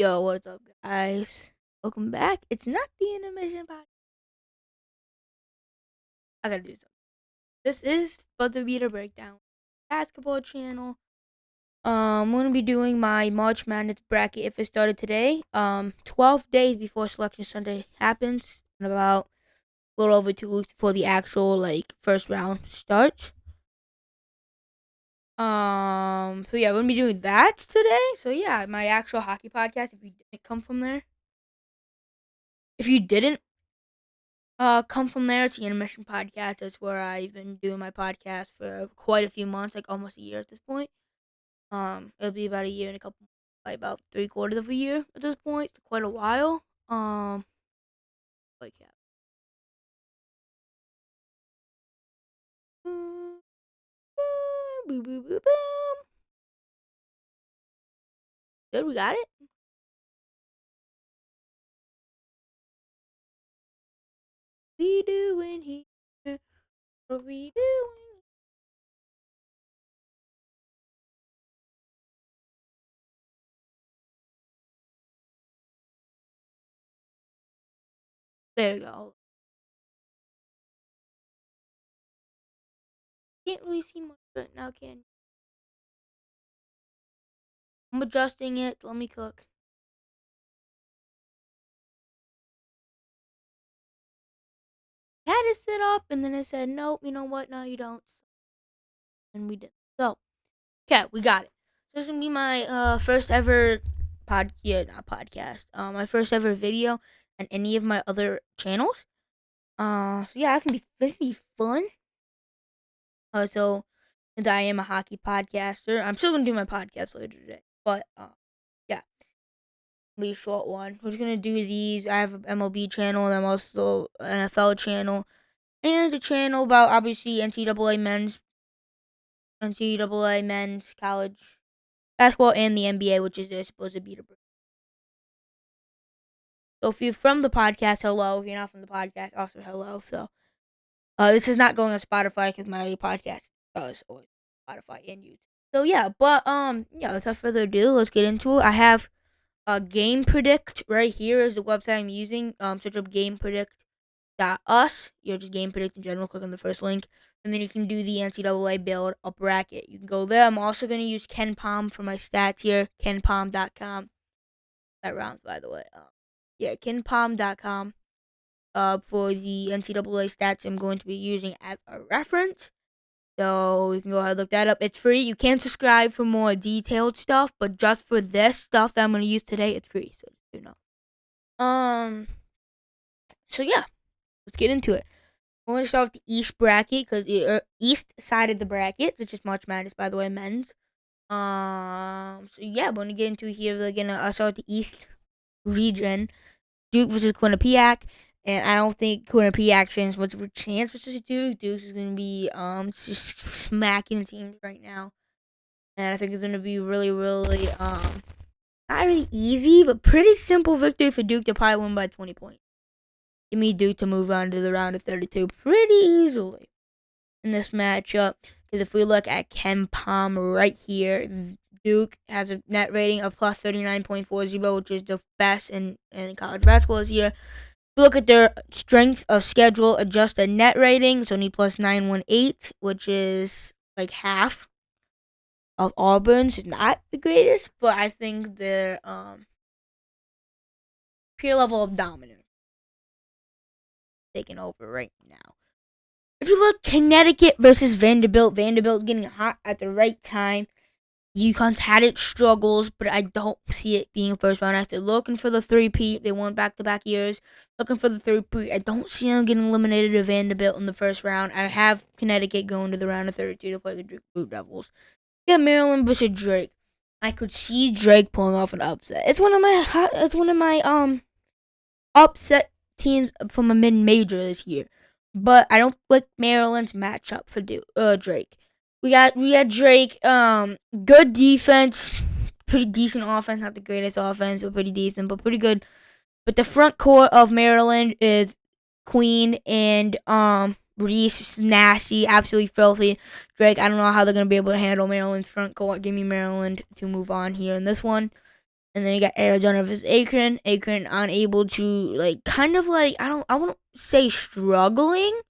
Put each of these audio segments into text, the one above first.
Yo, what's up, guys? Welcome back. It's not the intermission podcast. I gotta do something. This is supposed to be the breakdown basketball channel. I'm gonna be doing my March Madness bracket if it started today. 12 days before Selection Sunday happens, and about a little over 2 weeks before the actual first round starts. So yeah, we're gonna be doing that today. So yeah, my actual hockey podcast. If you didn't come from there, if you didn't come from there, it's the Intermission Podcast. That's where I've been doing my podcast for quite a few months, like almost a year at this point. It'll be about a year and a couple, like about 3/4 of a year at this point. It's quite a while. Like yeah. Boom, boom, boom, boom, boom. Good, we got it. We doing here? What we doing? There you go. Can't really see much right now, can you? I'm adjusting it. Let me cook. Had it set up, and then it said, nope, you know what? No, you don't. And we did. So, okay, we got it. This is gonna be my first ever not podcast. My first ever video on any of my other channels. So yeah, that's gonna be fun. So since I am a hockey podcaster, I'm still gonna do my podcast later today. But yeah, be a short one. We're just gonna do these. I have an MLB channel, and I'm also an NFL channel, and a channel about obviously NCAA men's college basketball, and the NBA, which is supposed to be the. So if you're from the podcast, hello. If you're not from the podcast, also hello. So this is not going on Spotify because my podcast is always Spotify and YouTube. So yeah, but yeah, without further ado, let's get into it. I have Game Predict right here is the website I'm using. Search up Game Predict us. You're just Game Predict in general. Click on the first link, and then you can do the NCAA build a bracket. You can go there. I'm also going to use KenPom for my stats here. KenPom.com. That rounds, by the way. Yeah, KenPom.com. For the NCAA stats, I'm going to be using as a reference. So you can go ahead and look that up. It's free. You can subscribe for more detailed stuff, but just for this stuff that I'm going to use today, it's free. So you know. So yeah, let's get into it. I'm going to start with the East bracket because the East side of the bracket, which is March Madness, by the way, men's. So yeah, I'm going to get into here. We're gonna start with the East region. Duke versus Quinnipiac. And I don't think Quinnipiac stands much of a chance versus Duke. Duke is gonna be just smacking teams right now. And I think it's gonna be really, really not really easy, but pretty simple victory for Duke to probably win by 20 points. Give me Duke to move on to the round of 32 pretty easily in this matchup. Because if we look at KenPom right here, Duke has a net rating of plus 39.40, which is the best in college basketball this year. Look at their strength of schedule adjusted net rating. It's only plus 918, which is like half of Auburn's. It's not the greatest, but I think their pure level of dominance taking over right now. If you look, Connecticut versus Vanderbilt. Vanderbilt getting hot at the right time. UConn's had its struggles, but I don't see it being first round. After looking for the three-peat, they won back-to-back years. Looking for the three-peat, I don't see them getting eliminated to Vanderbilt in the first round. I have Connecticut going to the round of 32 to play the Duke Blue Devils. Yeah, Maryland versus Drake. I could see Drake pulling off an upset. It's one of my upset teams from a mid-major this year, but I don't like Maryland's matchup for Drake. We got Drake. Good defense, pretty decent offense. Not the greatest offense, but pretty decent, but pretty good. But the front court of Maryland is Queen and Reese. Nasty, absolutely filthy. Drake. I don't know how they're gonna be able to handle Maryland's front court. Give me Maryland to move on here in this one. And then you got Arizona versus Akron. Akron unable to I won't say struggling,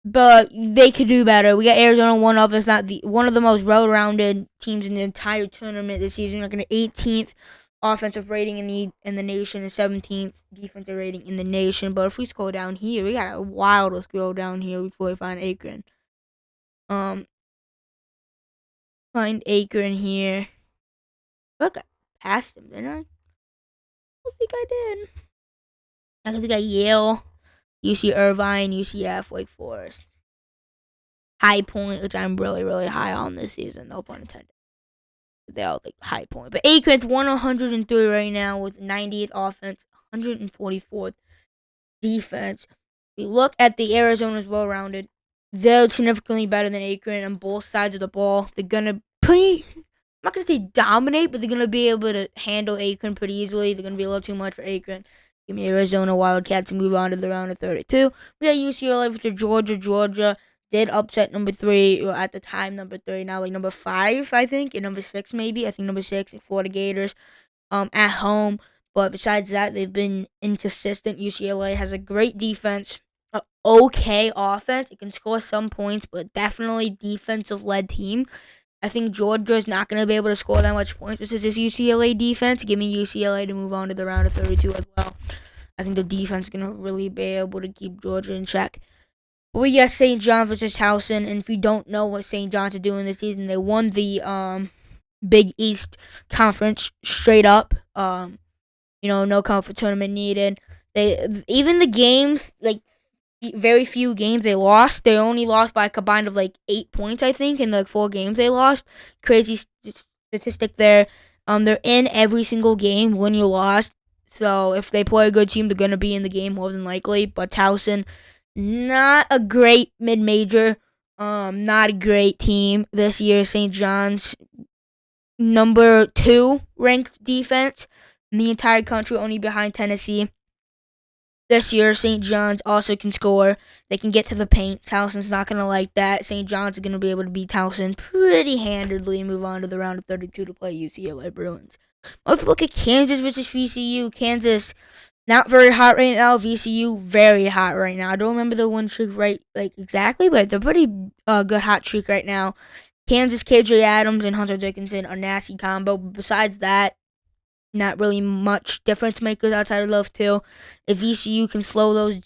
but they could do better. We got Arizona one of, if not the one of the most well-rounded teams in the entire tournament this season. Like an 18th offensive rating in the nation and 17th defensive rating in the nation. But if we scroll down here, we got a while to scroll down here before we find Akron. Find Akron here. Look, I passed him, didn't I? I don't think I did. I think I got Yale, UC Irvine, UCF, Wake Forest. High Point, which I'm really, really high on this season. No pun intended. They all like High Point. But Akron's 103 right now with 90th offense, 144th defense. We look at the Arizona's well-rounded. They're significantly better than Akron on both sides of the ball. They're gonna I'm not gonna say dominate, but they're gonna be able to handle Akron pretty easily. They're gonna be a little too much for Akron. Give me Arizona Wildcats to move on to the round of 32. We got UCLA versus Georgia. Georgia did upset number 3, or at the time number 3, now like number 5, I think, and number 6 maybe. I think number 6, Florida Gators, at home. But besides that, they've been inconsistent. UCLA has a great defense, a okay offense. It can score some points, but definitely defensive-led team. I think Georgia's not going to be able to score that much points versus this UCLA defense. Give me UCLA to move on to the round of 32 as well. I think the defense is going to really be able to keep Georgia in check. But we got St. John versus Towson, and if you don't know what St. John's are doing this season, they won the Big East Conference straight up. No conference tournament needed. Even the games, like very few games they lost. They only lost by a combined of like 8 points, I think, in the 4 games they lost. Crazy statistic there. They're in every single game when you lost. So if they play a good team, they're gonna be in the game more than likely. But Towson, not a great mid-major. Not a great team this year. St. John's, number 2 ranked defense in the entire country, only behind Tennessee. This year, St. John's also can score. They can get to the paint. Towson's not going to like that. St. John's is going to be able to beat Towson pretty handedly and move on to the round of 32 to play UCLA Bruins. If you look at Kansas versus VCU, Kansas not very hot right now. VCU very hot right now. I don't remember the win streak exactly, but it's a pretty good hot streak right now. Kansas, KJ Adams, and Hunter Dickinson are nasty combo. But besides that, not really much difference makers outside of those two. If VCU can slow those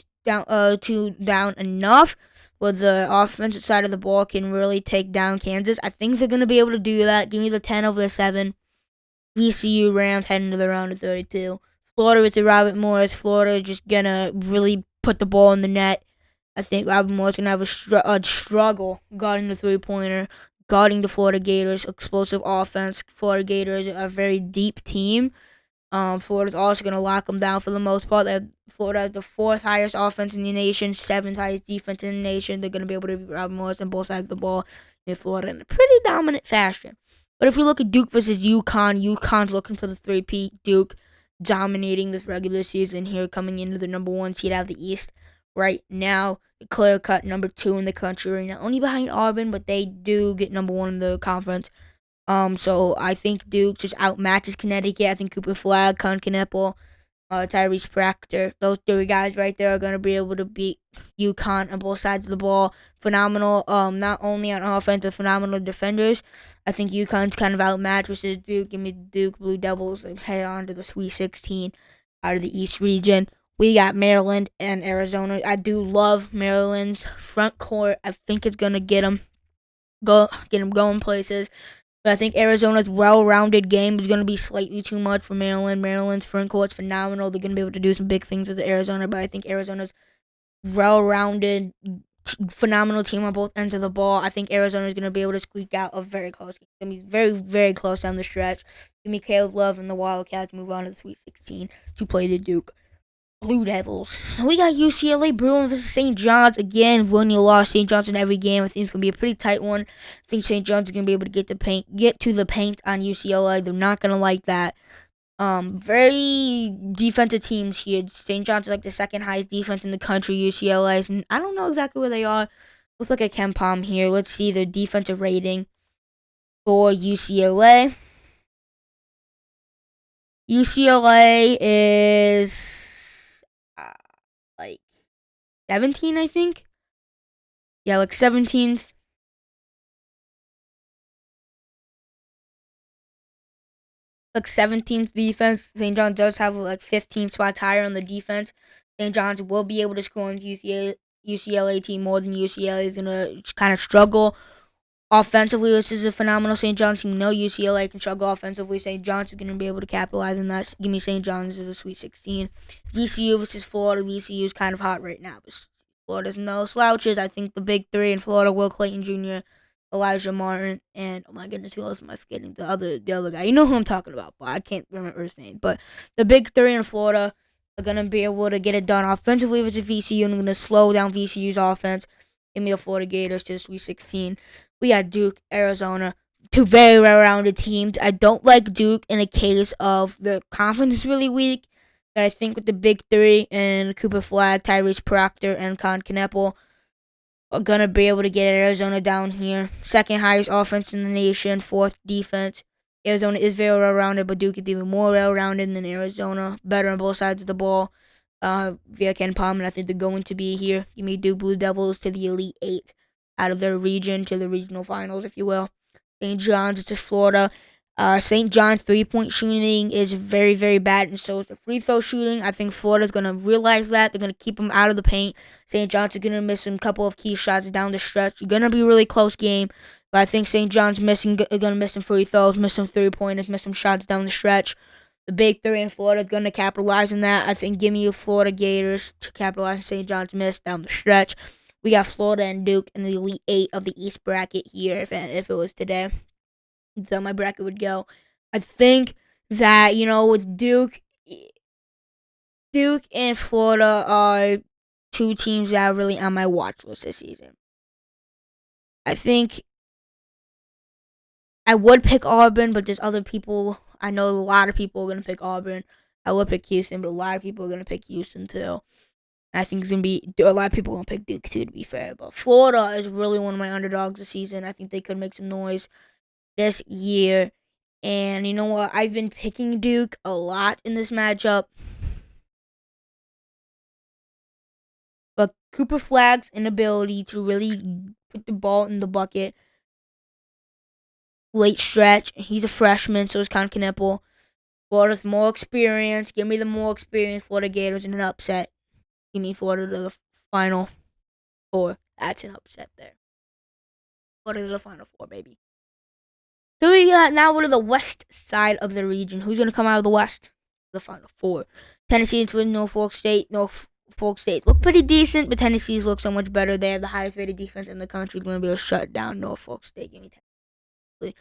two down enough, where the offensive side of the ball can really take down Kansas, I think they're going to be able to do that. Give me the 10 over the 7. VCU Rams heading to the round of 32. Florida with the Robert Morris. Florida is just going to really put the ball in the net. I think Robert Morris is going to have a struggle guarding the three-pointer, guarding the Florida Gators, explosive offense. Florida Gators are a very deep team. Florida's also going to lock them down for the most part. Florida has the 4th highest offense in the nation, 7th highest defense in the nation. They're going to be able to beat Robert Morris on both sides of the ball in Florida in a pretty dominant fashion. But if we look at Duke versus UConn, UConn's looking for the 3-peat. Duke dominating this regular season here, coming into the number 1 seed out of the East right now. Clear-cut number 2 in the country right now. Only behind Auburn, but they do get number 1 in the conference. So I think Duke just outmatches Connecticut. I think Cooper Flagg, Con Kneppel, Tyrese Proctor, those 3 guys right there are going to be able to beat UConn on both sides of the ball. Phenomenal, not only on offense, but phenomenal defenders. I think UConn's kind of outmatched versus Duke. Give me the Duke Blue Devils and head on to the Sweet 16 out of the East region. We got Maryland and Arizona. I do love Maryland's front court. I think it's going to get them going places. But I think Arizona's well-rounded game is going to be slightly too much for Maryland. Maryland's front court's phenomenal. They're going to be able to do some big things with Arizona, but I think Arizona's well-rounded, phenomenal team on both ends of the ball. I think Arizona's going to be able to squeak out a very close game. It's going to be very, very close down the stretch. Give me Caleb Love and the Wildcats move on to the Sweet 16 to play the Duke Blue Devils. We got UCLA Bruins versus St. John's. Again, when you lost St. John's in every game, I think it's going to be a pretty tight one. I think St. John's is going to be able to get to the paint on UCLA. They're not going to like that. Very defensive teams here. St. John's is like the 2nd highest defense in the country. UCLA, and I don't know exactly where they are. Let's look at KenPom here. Let's see their defensive rating for UCLA. UCLA is like 17, I think. Yeah, like 17th. Like 17th defense. St. John's does have like 15 spots higher on the defense. St. John's will be able to score on the UCLA team more than UCLA is gonna kind of struggle offensively, which is a phenomenal St. John's team. No, UCLA can struggle offensively. St. John's is going to be able to capitalize on that. Give me St. John's as a Sweet 16. VCU versus Florida. VCU is kind of hot right now, but Florida's no slouches. I think the big three in Florida: Will Clayton Jr., Elijah Martin, and oh my goodness, who else am I forgetting? The other guy. You know who I'm talking about, but I can't remember his name. But the big three in Florida are going to be able to get it done offensively versus VCU, and going to slow down VCU's offense. Give me the Florida Gators to the Sweet 16. We got Duke, Arizona, two very well-rounded teams. I don't like Duke in a case of the conference is really weak. But I think with the big three and Cooper Flag, Tyrese Proctor, and Con Kneppel are going to be able to get Arizona down here. Second highest offense in the nation, fourth defense. Arizona is very well-rounded, but Duke is even more well-rounded than Arizona. Better on both sides of the ball. Via Ken Palm, and I think they're going to be here. Give me Duke Blue Devils to the Elite Eight out of their region to the regional finals, if you will. St. John's to Florida. St. John's three-point shooting is very, very bad, and so is the free throw shooting. I think Florida's going to realize that. They're going to keep them out of the paint. St. John's is going to miss a couple of key shots down the stretch. It's going to be a really close game, but I think St. John's going to miss some free throws, miss some three-pointers, miss some shots down the stretch. The big three in Florida is going to capitalize on that. I think give me the Florida Gators to capitalize on St. John's miss down the stretch. We got Florida and Duke in the Elite Eight of the East bracket here if it was today. That's how my bracket would go. I think that, with Duke and Florida are two teams that are really on my watch list this season. I think I would pick Auburn, but there's other people. I know a lot of people are going to pick Auburn. I would pick Houston, but a lot of people are going to pick Houston too. I think it's going to be a lot of people going to pick Duke too, to be fair. But Florida is really one of my underdogs this season. I think they could make some noise this year. And you know what? I've been picking Duke a lot in this matchup. But Cooper Flag's inability to really put the ball in the bucket late stretch. He's a freshman, so is Con Kneppel. Florida's more experience. Give me the more experience Florida Gators in an upset. Give me Florida to the Final Four. That's an upset there. Florida to the Final Four, baby. So we got now we're to the west side of the region. Who's going to come out of the west? The Final Four. Tennessee's with Norfolk State. Norfolk State look pretty decent, but Tennessee's look so much better. They have the highest rated defense in the country. Going to be able to shut down Norfolk State. Give me Tennessee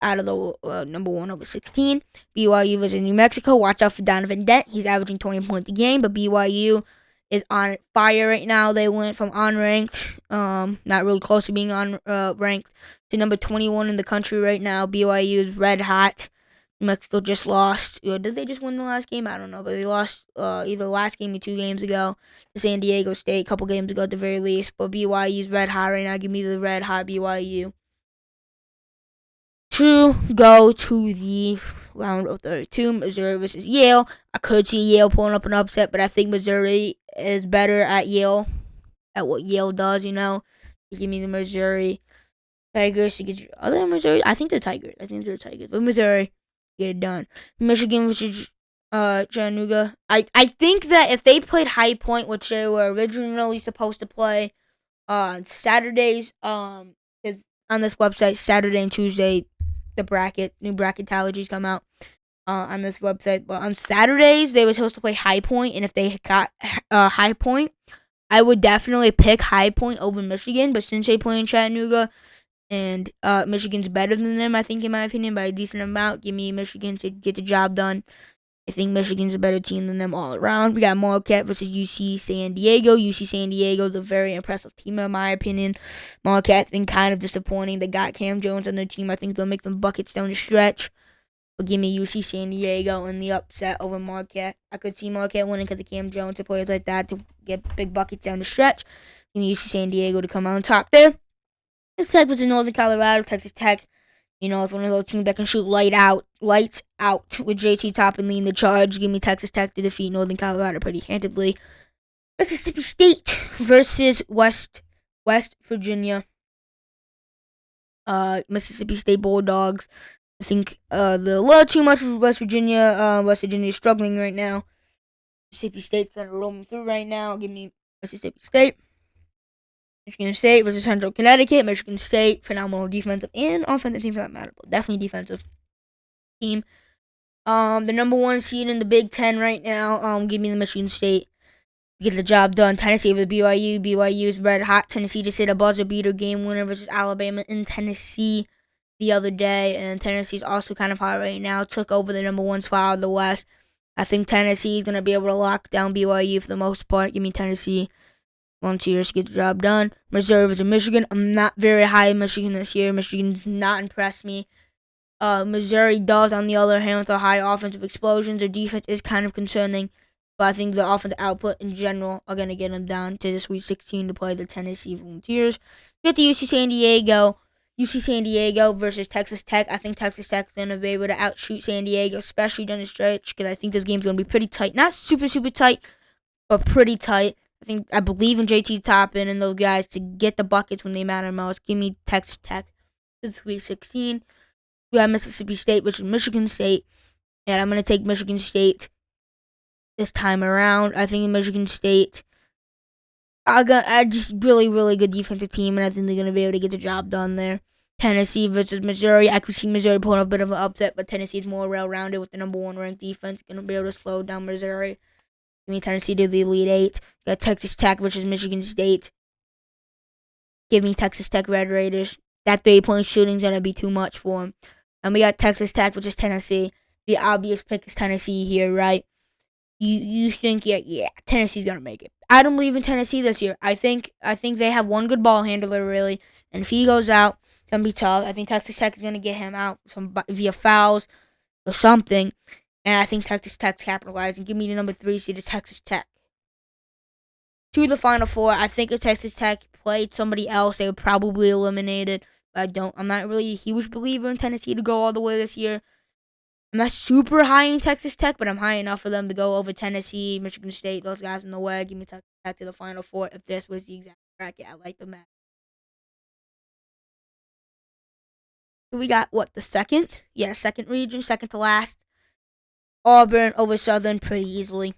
out of the number 1 over 16. BYU versus New Mexico. Watch out for Donovan Dent. He's averaging 20 points a game, but BYU is on fire right now. They went from unranked, not really close to being ranked, to number 21 in the country right now. BYU is red hot. New Mexico just lost. Did they just win the last game? I don't know, but they lost either last game or 2 games ago to San Diego State, a couple games ago at the very least. But BYU is red hot right now. Give me the red hot BYU to go to the round of 32. Missouri versus Yale. I could see Yale pulling up an upset, but I think Missouri is better at Yale, at what Yale does, Give me the Missouri Tigers to get other Missouri. I think they're Tigers. But Missouri, get it done. Michigan versus Chattanooga. I think that if they played High Point, which they were originally supposed to play on Saturdays, because on this website, Saturday and Tuesday, the new bracketologies come out on this website. But on Saturdays, they were supposed to play High Point, and if they got High Point, I would definitely pick High Point over Michigan. But since they play in Chattanooga, and Michigan's better than them, I think, in my opinion, by a decent amount, give me Michigan to get the job done. I think Michigan's a better team than them all around. We got Marquette versus UC San Diego. UC San Diego is a very impressive team, in my opinion. Marquette's been kind of disappointing. They got Cam Jones on their team. I think they'll make some buckets down the stretch. But give me UC San Diego in the upset over Marquette. I could see Marquette winning because of Cam Jones and players like that to get big buckets down the stretch. Give me UC San Diego to come out on top there. Texas Tech versus Northern Colorado. Texas Tech, You know, it's one of those teams that can shoot lights out with JT Toppin leading the charge. Give me Texas Tech to defeat Northern Colorado pretty handedly. Mississippi State versus West Virginia. Mississippi State Bulldogs. I think a little too much for West Virginia. West Virginia is struggling right now. Mississippi State's kind of rolling through right now. Give me Mississippi State. Michigan State versus Central Connecticut. Michigan State, phenomenal defensive and offensive team for that matter, but definitely defensive team. The number 1 seed in the Big Ten right now. Give me the Michigan State. Get the job done. Tennessee with BYU. BYU is red hot. Tennessee just hit a buzzer beater game winner versus Alabama in Tennessee the other day, and Tennessee's also kind of hot right now. Took over the number 1 spot in the West. I think Tennessee is going to be able to lock down BYU for the most part. Give me Tennessee. Volunteers get the job done. Missouri versus Michigan. I'm not very high in Michigan this year. Michigan does not impress me. Missouri does, on the other hand, with their high offensive explosions. Their defense is kind of concerning, but I think the offensive output in general are going to get them down to the Sweet 16 to play the Tennessee Volunteers. We got the UC San Diego. UC San Diego versus Texas Tech. I think Texas Tech is going to be able to outshoot San Diego, especially down the stretch, because I think this game's going to be pretty tight. Not super, super tight, but pretty tight. I believe in JT Toppin and those guys to get the buckets when they matter most. Give me Texas Tech to the Sweet 16. We have Mississippi State, which is Michigan State, and I'm going to take Michigan State this time around. I think Michigan State, I just really, really good defensive team, and I think they're going to be able to get the job done there. Tennessee versus Missouri. I could see Missouri pulling a bit of an upset, but Tennessee's more well-rounded with the number 1 ranked defense. Going to be able to slow down Missouri. Give me Tennessee to the Elite 8. Got Texas Tech versus Michigan State. Give me Texas Tech Red Raiders. That 3-point shooting's going to be too much for them. And we got Texas Tech versus Tennessee. The obvious pick is Tennessee here, right? You think, yeah, Tennessee's going to make it. I don't believe in Tennessee this year. I think they have one good ball handler, really. And if he goes out, it's going to be tough. I think Texas Tech is going to get him out via fouls or something. And I think Texas Tech's capitalizing. Give me the number 3 seed, Texas Tech. To the Final Four. I think if Texas Tech played somebody else, they would probably eliminate it. But I'm not really a huge believer in Tennessee to go all the way this year. I'm not super high in Texas Tech, but I'm high enough for them to go over Tennessee, Michigan State, those guys in the way. Give me Texas Tech to the Final Four. If this was the exact bracket, I like the match. So we got, the second? Yeah, second region, second to last. Auburn over Southern pretty easily.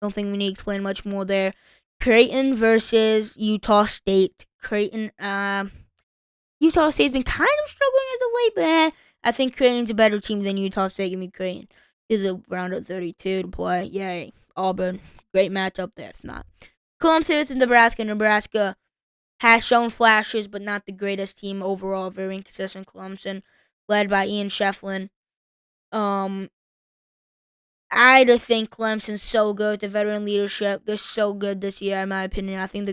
Don't think we need to explain much more there. Creighton versus Utah State. Utah State's been kind of struggling as of late, but I think Creighton's a better team than Utah State. Give me Creighton to the round of 32 to play. Yay. Auburn. Great matchup there, if not. Clemson versus Nebraska. Nebraska has shown flashes, but not the greatest team overall. Very inconsistent Clemson, led by Ian Shefflin. I just think Clemson's so good. The veteran leadership, they're so good this year, in my opinion. I think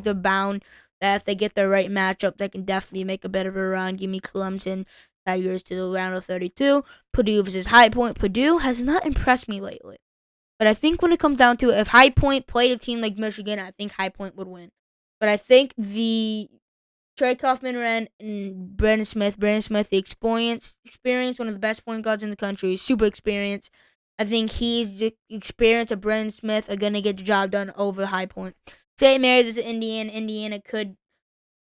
they're bound that if they get the right matchup, they can definitely make a better run. Give me Clemson Tigers to the round of 32. Purdue versus High Point. Purdue has not impressed me lately. But I think when it comes down to it, if High Point played a team like Michigan, I think High Point would win. But I think the Trey Kaufman-Wren and Brandon Smith, the experience, one of the best point guards in the country, super experienced. I think the experience of Brandon Smith are going to get the job done over High Point. St. Mary's is Indiana. Indiana could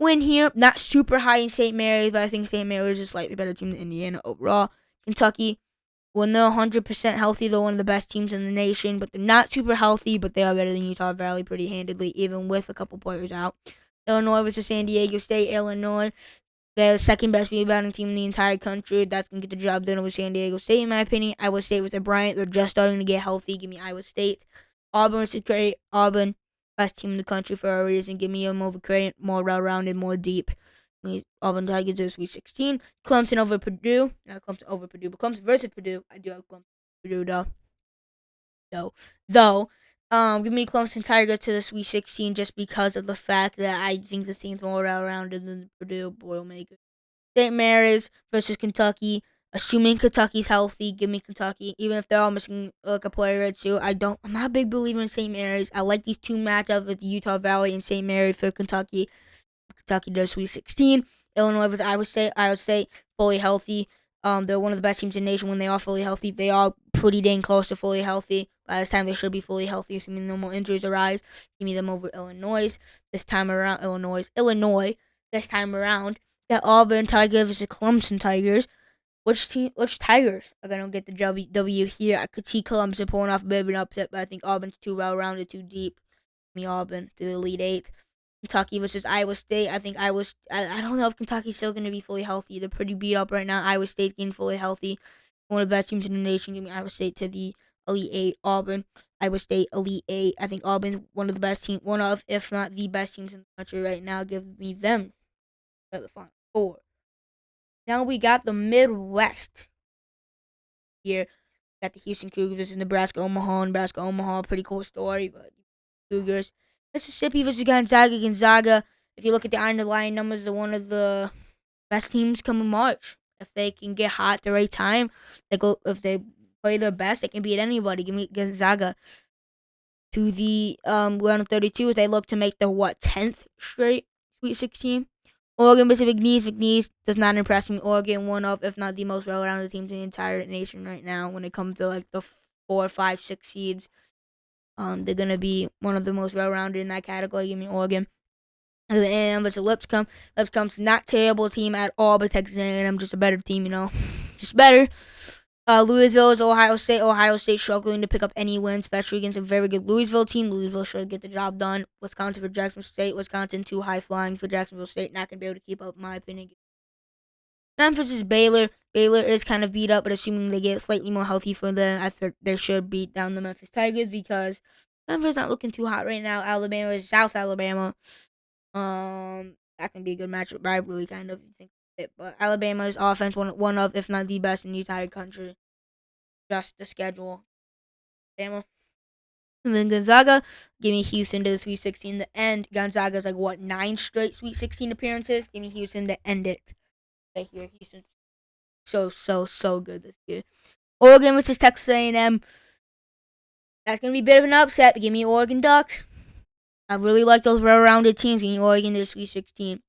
win here. Not super high in St. Mary's, but I think St. Mary's is a slightly better team than Indiana overall. Kentucky, when they're 100% healthy, they're one of the best teams in the nation, but they're not super healthy, but they are better than Utah Valley pretty handedly, even with a couple players out. Illinois versus San Diego State. Illinois, they're the second best rebounding team in the entire country. That's going to get the job done with San Diego State, in my opinion. Iowa State with their Bryant, they're just starting to get healthy. Give me Iowa State. Auburn versus Creighton. Auburn, best team in the country for a reason. Give me them over Creighton, more well-rounded, more deep. Auburn Tigers to the Sweet 16. Clemson over Purdue. Not Clemson over Purdue, but Clemson versus Purdue. I do have Clemson Purdue, though. Give me Clemson Tigers to the Sweet 16 just because of the fact that I think the team's more well-rounded than the Purdue Boilermakers. St. Mary's versus Kentucky. Assuming Kentucky's healthy, give me Kentucky. Even if they're all missing like a player or two, I'm not a big believer in St. Mary's. I like these two matchups with Utah Valley and St. Mary for Kentucky. Kentucky does Sweet 16. Illinois versus Iowa State. Iowa State fully healthy. They're one of the best teams in the nation when they are fully healthy. They are pretty dang close to fully healthy. By this time, they should be fully healthy, assuming no more injuries arise. Give me them over Illinois this time around. Illinois this time around. That Auburn Tigers versus Clemson Tigers. Which Tigers are gonna get the W here? I could see Clemson pulling off a bit of an upset, but I think Auburn's too well rounded, too deep. Give me Auburn to the Elite Eight. Kentucky versus Iowa State. I think I don't know if Kentucky's still going to be fully healthy. They're pretty beat up right now. Iowa State's getting fully healthy. One of the best teams in the nation. Give me Iowa State to the Elite Eight. Auburn, Iowa State, Elite Eight. I think Auburn's one of the best teams, one of, if not the best teams in the country right now. Give me them at the Final Four. Now we got the Midwest here. Got the Houston Cougars versus Nebraska Omaha. Nebraska Omaha, pretty cool story, but Cougars. Mississippi versus Gonzaga. Gonzaga, if you look at the underlying numbers, they're one of the best teams coming March. If they can get hot at the right time, if they play their best, they can beat anybody. Give me Gonzaga to the round of 32 as they look to make the 10th straight Sweet 16. Oregon versus McNeese. McNeese does not impress me. Oregon, one of, if not the most well-rounded teams in the entire nation right now when it comes to like the 4, 5, 6 seeds. They're gonna be one of the most well-rounded in that category. Give me Oregon. And versus Lipscomb. Lipscomb's not terrible team at all, but Texas A&M just a better team, just better. Louisville is Ohio State. Ohio State struggling to pick up any win, especially against a very good Louisville team. Louisville should get the job done. Wisconsin for Jacksonville State. Wisconsin too high flying for Jacksonville State. Not gonna be able to keep up, in my opinion. Memphis is Baylor. Baylor is kind of beat up, but assuming they get slightly more healthy for them, I think they should beat down the Memphis Tigers because Memphis not looking too hot right now. Alabama is South Alabama. That can be a good matchup rivalry, kind of, if you think of it. But Alabama's offense, one of, if not the best in the entire country. Just the schedule. Alabama. And then Gonzaga, give me Houston to the Sweet 16 to end. Gonzaga's 9 straight Sweet 16 appearances. Give me Houston to end it. Right here, Houston. So good this year. Oregon versus Texas A&M. That's going to be a bit of an upset. But give me Oregon Ducks. I really like those well-rounded teams. Give me Oregon to the Sweet 16.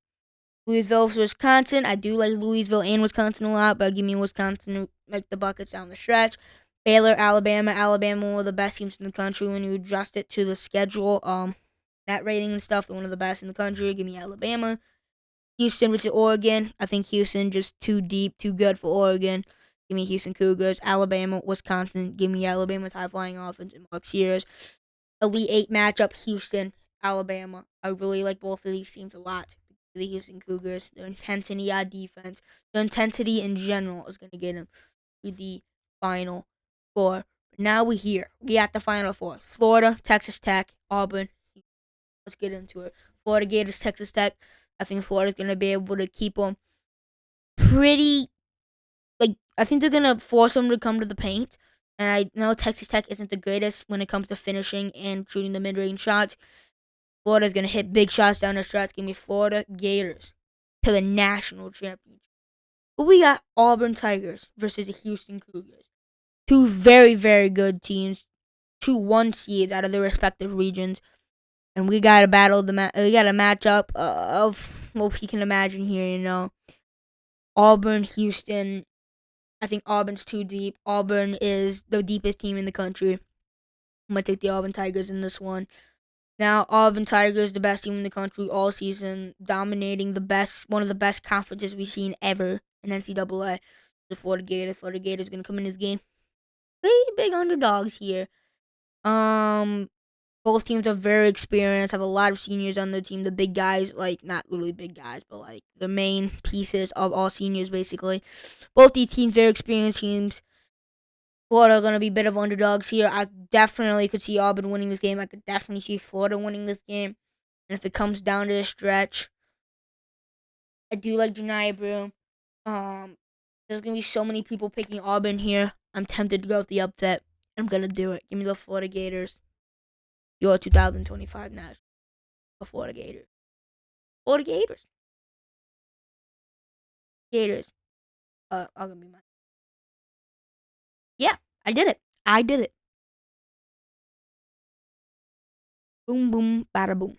Louisville versus Wisconsin. I do like Louisville and Wisconsin a lot, but give me Wisconsin to make the buckets down the stretch. Baylor, Alabama. Alabama, one of the best teams in the country when you adjust it to the schedule. Net rating and stuff, they're one of the best in the country. Give me Alabama. Houston versus Oregon. I think Houston just too deep, too good for Oregon. Give me Houston Cougars. Alabama, Wisconsin. Give me Alabama's high-flying offense and Mark Sears. Elite 8 matchup, Houston, Alabama. I really like both of these teams a lot. The Houston Cougars, their intensity on defense, their intensity in general is going to get them to the Final Four. But now we at the Final Four. Florida, Texas Tech, Auburn. Let's get into it. Florida Gators, Texas Tech. I think Florida's going to be able to keep them pretty, I think they're going to force them to come to the paint. And I know Texas Tech isn't the greatest when it comes to finishing and shooting the mid-range shots. Florida's going to hit big shots down the stretch. Give me Florida Gators to the national championship. But we got Auburn Tigers versus the Houston Cougars. Two very, very good teams. 2 1 seeds out of their respective regions. And we got a we got a matchup of what you can imagine here, Auburn, Houston. I think Auburn's too deep. Auburn is the deepest team in the country. I'm going to take the Auburn Tigers in this one. Now, Auburn Tigers, the best team in the country all season, dominating one of the best conferences we've seen ever in NCAA. The Florida Gators. Florida Gators going to come in this game. Pretty big underdogs here. Both teams are very experienced, have a lot of seniors on their team. The big guys, not really big guys, but the main pieces of all seniors, basically. Both these teams, very experienced teams. Florida are going to be a bit of underdogs here. I definitely could see Auburn winning this game. I could definitely see Florida winning this game. And if it comes down to the stretch, I do like Janiah Broome. There's going to be so many people picking Auburn here. I'm tempted to go with the upset. I'm going to do it. Give me the Florida Gators. Your 2025 National. The Florida Gators. Florida Gators. Gators. I'm going to be mine. Yeah, I did it. Boom, boom, bada boom.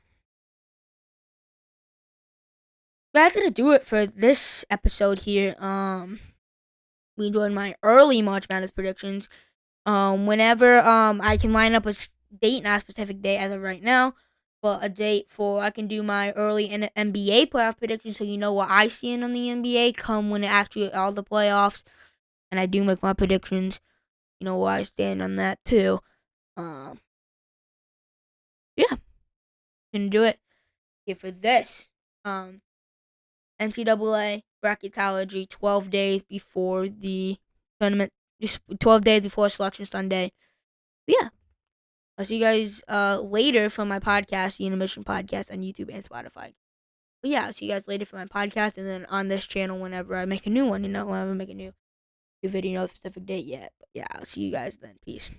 that's gonna do it for this episode here. We enjoyed my early March Madness predictions. Whenever I can line up a date, not a specific date as of right now, but a date for I can do my early NBA playoff predictions, so you know what I stand on the NBA come when it actually all the playoffs, and I do make my predictions. You know where I stand on that too. Um, yeah, gonna do it here for this. NCAA Bracketology 12 days before the tournament, just 12 days before Selection Sunday. But yeah, I'll see you guys later for my podcast, the Intermission Podcast on YouTube and Spotify. But yeah, I'll see you guys later for my podcast and then on this channel whenever I make a new one, whenever I make a new video, no specific date yet. But yeah, I'll see you guys then. Peace.